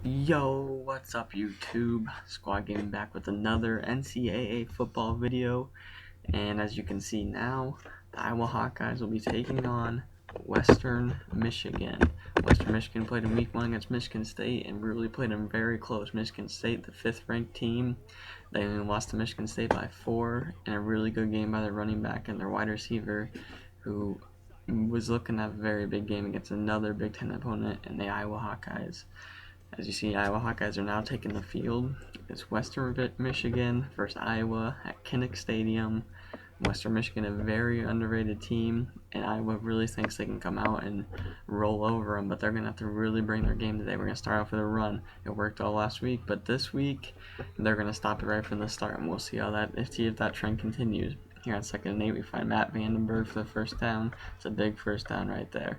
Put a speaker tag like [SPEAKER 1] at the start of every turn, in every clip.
[SPEAKER 1] Yo, what's up YouTube? Squad Gaming back with another NCAA football video, and as you can see now, the Iowa Hawkeyes will be taking on Western Michigan. Western Michigan played in week 1 against Michigan State and really played them very close. Michigan State, the 5th ranked team, they only lost to Michigan State by 4 in a really good game by their running back and their wide receiver, who was looking at a very big game against another Big Ten opponent in the Iowa Hawkeyes. As you see, Iowa Hawkeyes are now taking the field. It's Western Michigan versus Iowa at Kinnick Stadium. Western Michigan, a very underrated team, and Iowa really thinks they can come out and roll over them, but they're going to have to really bring their game today. We're going to start off with a run. It worked all last week, but this week, they're going to stop it right from the start, and we'll see if that trend continues. Here on 2nd and 8, we find Matt Vandenberg for the first down. It's a big first down right there.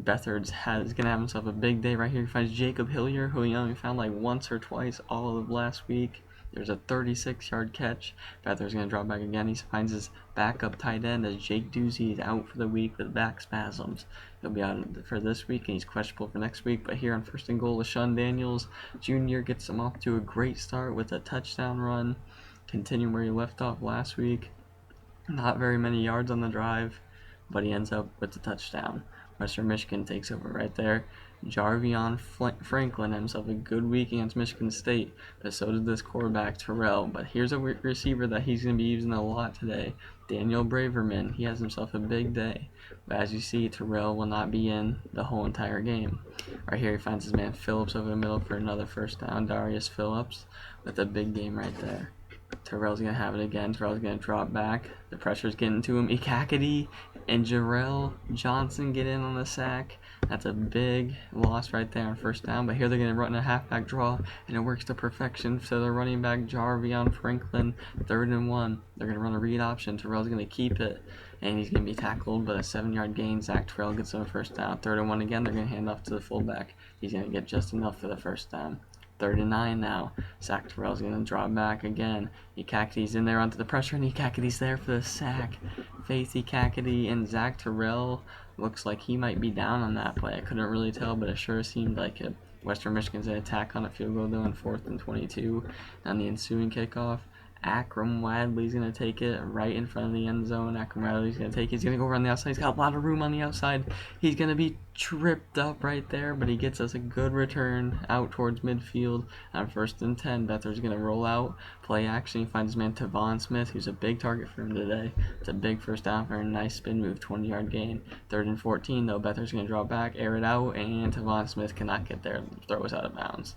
[SPEAKER 1] Beathard's is going to have himself a big day right here. He finds Jacob Hillier, who he only found like once or twice all of last week. There's a 36-yard catch. Beathard's going to drop back again. He finds his backup tight end as Jake Doozy is out for the week with back spasms. He'll be out for this week, and he's questionable for next week. But here on 1st and goal, LaShawn Daniels Jr. gets him off to a great start with a touchdown run, continuing where he left off last week. Not very many yards on the drive, but he ends up with the touchdown. Western Michigan takes over right there. Jarvion Franklin had himself a good week against Michigan State, but so did this quarterback, Terrell. But here's a receiver that he's going to be using a lot today, Daniel Braverman. He has himself a big day. But as you see, Terrell will not be in the whole entire game. Right here, he finds his man Phillips over the middle for another first down. Darius Phillips with a big game right there. Terrell's going to have it again. Terrell's going to drop back. The pressure's getting to him. Ekakity and Jarrell Johnson get in on the sack. That's a big loss right there on first down. But here they're going to run a halfback draw, and it works to perfection. So they're running back Jarvion Franklin, 3rd and 1. They're going to run a read option. Terrell's going to keep it, and he's going to be tackled, but a 7-yard gain. Zach Terrell gets him a first down. 3rd and 1 again. They're going to hand off to the fullback. He's going to get just enough for the first down. 3rd and 9 now. Zach Terrell's going to drop back again. Ekakity's in there onto the pressure, and Ekakity's there for the sack. Faith Ekakity and Zach Terrell looks like he might be down on that play. I couldn't really tell, but it sure seemed like it. Western Michigan's going to attack on a field goal, though, on 4th and 22 on the ensuing kickoff. Akram Wadley's going to take it right in front of the end zone. Akram Wadley's going to take it. He's going to go around the outside. He's got a lot of room on the outside. He's going to be tripped up right there, but he gets us a good return out towards midfield. On 1st and 10, Beathard's going to roll out. Play action. He finds his man Tavon Smith, who's a big target for him today. It's a big first down for a nice spin move, 20-yard gain. 3rd and 14, though. Beathard's going to draw back, air it out, and Tavon Smith cannot get there. Throw us out of bounds.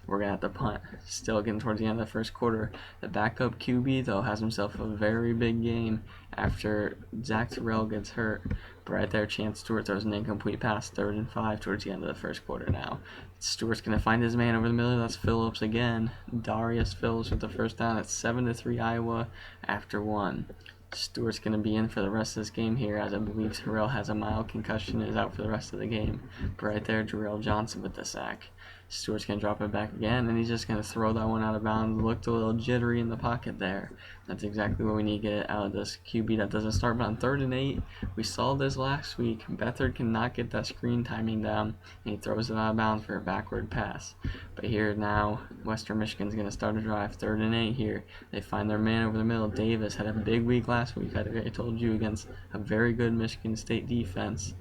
[SPEAKER 1] We're going to have to punt. Still getting towards the end of the first quarter. The backup QB, though, has himself a very big game after Zach Terrell gets hurt. But right there, Chance Stewart throws an incomplete pass, 3rd and 5 towards the end of the first quarter now. Stewart's going to find his man over the middle. That's Phillips again. Darius Phillips with the first down. It's 7-3 Iowa after 1. Stewart's going to be in for the rest of this game here, as I believe Terrell has a mild concussion and is out for the rest of the game. But right there, Jarrell Johnson with the sack. Stewart's going to drop it back again, and he's just going to throw that one out of bounds. Looked a little jittery in the pocket there. That's exactly what we need to get out of this QB that doesn't start. But on 3rd and 8, we saw this last week. Beathard cannot get that screen timing down, and he throws it out of bounds for a backward pass. But here now, Western Michigan's going to start a drive. 3rd and 8 here. They find their man over the middle. Davis had a big week last week, I told you, against a very good Michigan State defense.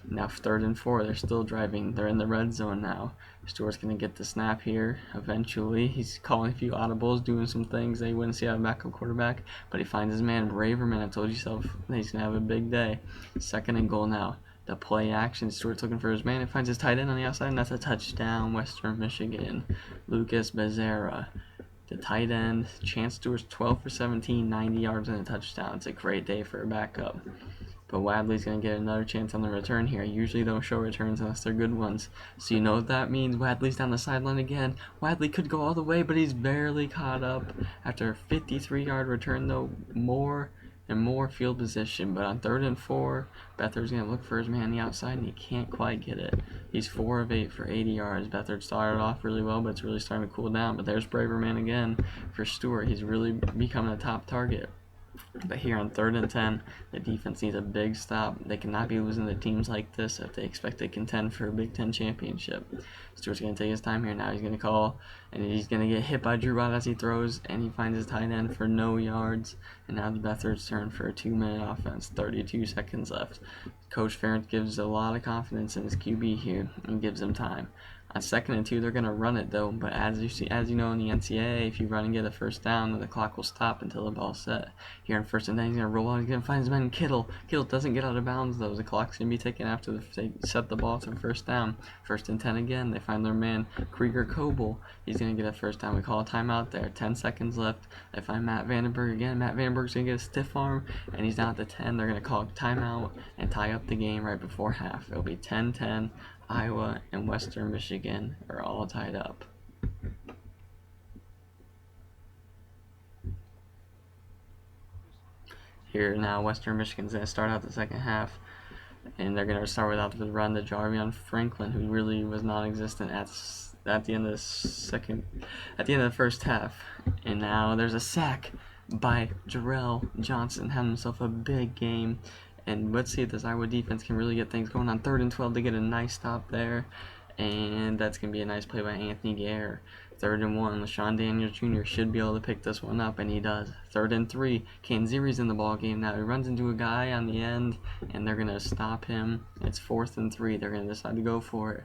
[SPEAKER 1] Now 3rd and 4, they're still driving. They're in the red zone now. Stewart's going to get the snap here eventually. He's calling a few audibles, doing some things that you wouldn't see out of a backup quarterback, but he finds his man Braverman. I told you so. He's going to have a big day. 2nd and goal now. The play action. Stewart's looking for his man. He finds his tight end on the outside, and that's a touchdown, Western Michigan. Lucas Becerra, the tight end. Chance Stewart's 12 for 17, 90 yards and a touchdown. It's a great day for a backup. But Wadley's going to get another chance on the return here. I usually don't show returns unless they're good ones. So you know what that means. Wadley's down the sideline again. Wadley could go all the way, but he's barely caught up. After a 53-yard return, though, more and more field position. But on 3rd and 4, Beathard's going to look for his man on the outside, and he can't quite get it. He's 4 of 8 for 80 yards. Beathard started off really well, but it's really starting to cool down. But there's Braverman again for Stewart. He's really becoming a top target. But here on 3rd and 10, the defense needs a big stop. They cannot be losing to teams like this if they expect to contend for a Big Ten championship. Stewart's going to take his time here now. He's going to call, and he's going to get hit by Drew Rod as he throws, and he finds his tight end for no yards. And now it's Beathard's turn for a 2-minute offense. 32 seconds left. Coach Ferentz gives a lot of confidence in his QB here and gives him time. On 2nd and 2, they're going to run it though, but as you know in the Ncaa, if you run and get a first down, then the clock will stop until the ball's set. Here on 1st and 10, he's going to roll out, he's going to find his man Kittle. Kittle doesn't get out of bounds though. The clock's going to be taken after they set the ball to first down. 1st and 10 again, they find their man Krieger Coble. He's going to get a first down. We call a timeout there. 10 seconds left. They find Matt Vandenberg again. Matt Vandenberg's going to get a stiff arm, and he's down at the 10. They're going to call a timeout and tie up the game right before half. It'll be 10-10. Iowa and Western Michigan are all tied up. Here now, Western Michigan's going to start out the second half, and they're going to start without the run to Jarvion Franklin, who really was non-existent at the end of the first half. And now there's a sack by Jarrell Johnson, having himself a big game. And let's see if this Iowa defense can really get things going on 3rd and 12 to get a nice stop there. And that's going to be a nice play by Anthony Gare. 3rd and 1, LaShawn Daniels Jr. should be able to pick this one up, and he does. 3rd and 3, Kanziri's in the ball game now. He runs into a guy on the end, and they're going to stop him. It's 4th and 3. They're going to decide to go for it.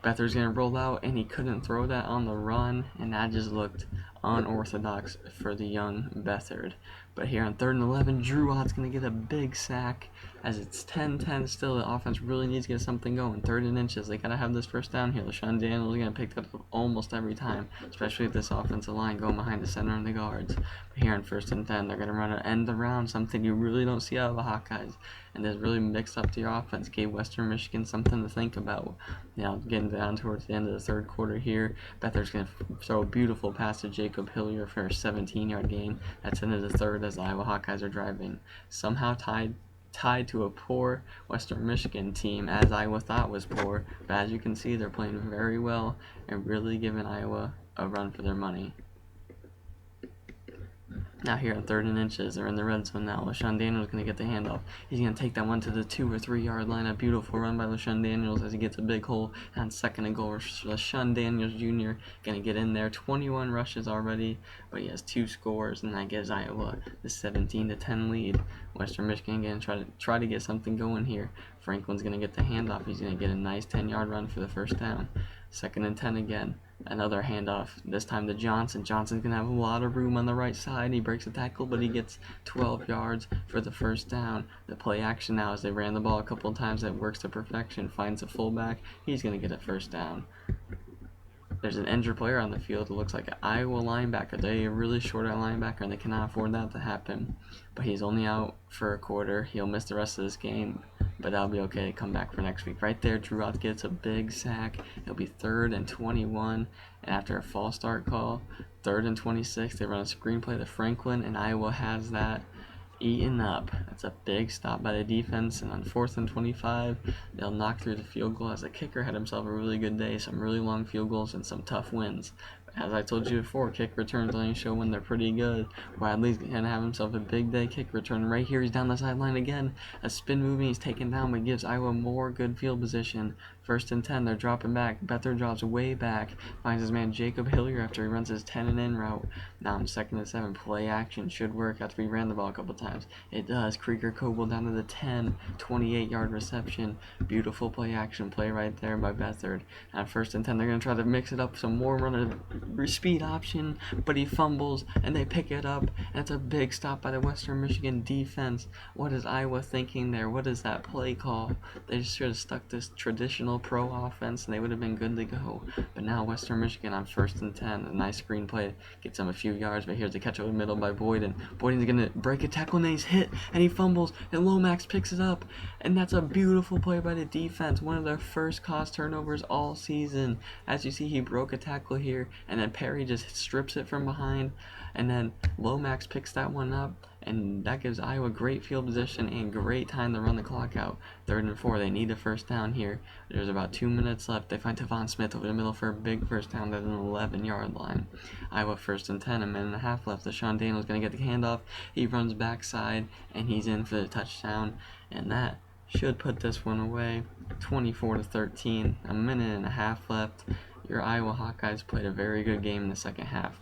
[SPEAKER 1] Beathard's going to roll out, and he couldn't throw that on the run, and that just looked unorthodox for the young Beathard. But here on 3rd and 11, Drew Ott's going to get a big sack as it's 10-10 still. The offense really needs to get something going. 3rd and inches. They got to have this first down here. LaShawn Daniels is going to pick that up almost every time, especially with this offensive line going behind the center and the guards. But here on 1st and 10, they're going to run an end around, something you really don't see out of the Hawkeyes. And this really mixed up the offense, gave Western Michigan something to think about. Now, getting down towards the end of the 3rd quarter here, Beathard's going to throw a beautiful pass to Jacob Hillier for a 17-yard gain. That's into the 3rd as the Iowa Hawkeyes are driving. Somehow tied to a poor Western Michigan team, as Iowa thought was poor. But as you can see, they're playing very well and really giving Iowa a run for their money. Now here on 3rd and inches, they're in the red zone now. LaShawn Daniels is going to get the handoff. He's going to take that one to the 2 or 3 yard line. A beautiful run by LaShawn Daniels as he gets a big hole. And 2nd and goal, LaShawn Daniels Jr. going to get in there. 21 rushes already, but he has 2 scores, and that gives Iowa the 17-10 lead. Western Michigan again try to get something going here. Franklin's going to get the handoff. He's going to get a nice 10-yard run for the first down. 2nd and 10 again. Another handoff, this time to Johnson. Johnson's going to have a lot of room on the right side. He breaks a tackle, but he gets 12 yards for the first down. The play action now, as they ran the ball a couple of times, that works to perfection. Finds a fullback. He's going to get a first down. There's an injured player on the field. It looks like an Iowa linebacker. They're really short at linebacker, and they cannot afford that to happen. But he's only out for a quarter. He'll miss the rest of this game, but that'll be okay. Come back for next week. Right there, Drew Ott gets a big sack. It'll be 3rd and 21, and after a false start call, 3rd and 26, they run a screen play to Franklin, and Iowa has that eaten up. That's a big stop by the defense, and on 4th and 25, they'll knock through the field goal as the kicker had himself a really good day. Some really long field goals and some tough wins. As I told you before, kick returns only show when they're pretty good. Wadley's going to have himself a big day kick return. Right here, he's down the sideline again. A spin moving, he's taken down, but gives Iowa more good field position. 1st and 10, they're dropping back. Beathard drops way back. Finds his man Jacob Hillier after he runs his 10 and in route. Now on 2nd and 7, play action should work after we ran the ball a couple times. It does. Krieger Coble down to the 10, 28-yard reception. Beautiful play action play right there by Beathard. At 1st and 10, they're going to try to mix it up some more, run a speed option, but he fumbles and they pick it up. And it's a big stop by the Western Michigan defense. What is Iowa thinking there? What is that play call? They just should have stuck this traditional pro offense and they would have been good to go. But now Western Michigan on 1st and 10, a nice screen play gets him a few yards, but here's the catch over the middle by Boyden. Boyden's gonna break a tackle and he's hit and he fumbles and Lomax picks it up, and that's a beautiful play by the defense. One of their first cost turnovers all season. As you see, he broke a tackle here and then Perry just strips it from behind, and then Lomax picks that one up, and that gives Iowa great field position and great time to run the clock out. 3rd and 4, they need a first down here. There's about 2 minutes left. They find Tavon Smith over the middle for a big first down at an 11-yard line. Iowa 1st and 10, a minute and a half left. Deshaun Daniel's going to get the handoff. He runs backside, and he's in for the touchdown, and that should put this one away. 24-13, a minute and a half left. Your Iowa Hawkeyes played a very good game in the second half.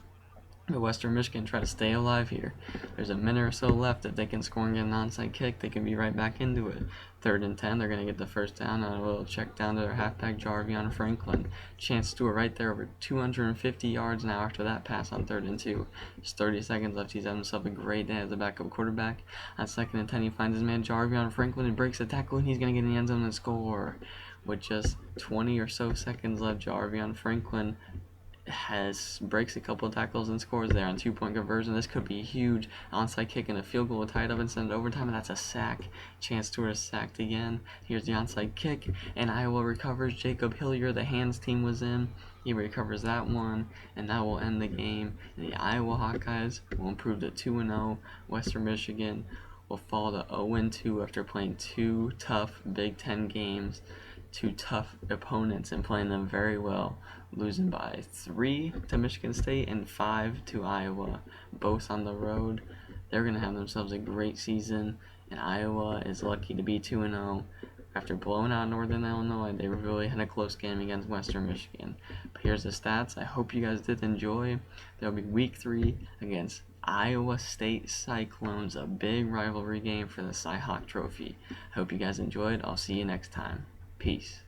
[SPEAKER 1] But Western Michigan try to stay alive here. There's a minute or so left. If they can score and get an onside kick, they can be right back into it. 3rd and 10, they're going to get the first down on a little check down to their halfback Jarvion Franklin. Chance to it right there, over 250 yards now after that pass on 3rd and 2. Just 30 seconds left. He's having himself a great day as a backup quarterback. On 2nd and 10, he finds his man Jarvion Franklin and breaks the tackle, and he's going to get in the end zone and score. With just 20 or so seconds left, Jarvion Franklin breaks a couple of tackles and scores there on 2-point conversion. This could be huge. Onside kick and a field goal tied up and send it overtime, and that's a sack. Chance Stewart is sacked again. Here's the onside kick, and Iowa recovers. Jacob Hillier, the hands team, was in. He recovers that one, and that will end the game. And the Iowa Hawkeyes will improve to 2-0. Western Michigan will fall to 0-2 after playing 2 tough Big Ten games, 2 tough opponents, and playing them very well, losing by 3 to Michigan State and 5 to Iowa, both on the road. They're going to have themselves a great season, and Iowa is lucky to be 2-0. After blowing out Northern Illinois, they really had a close game against Western Michigan. But here's the stats. I hope you guys did enjoy. There'll be Week 3 against Iowa State Cyclones, a big rivalry game for the Cy Hawk Trophy. Hope you guys enjoyed. I'll see you next time. Peace.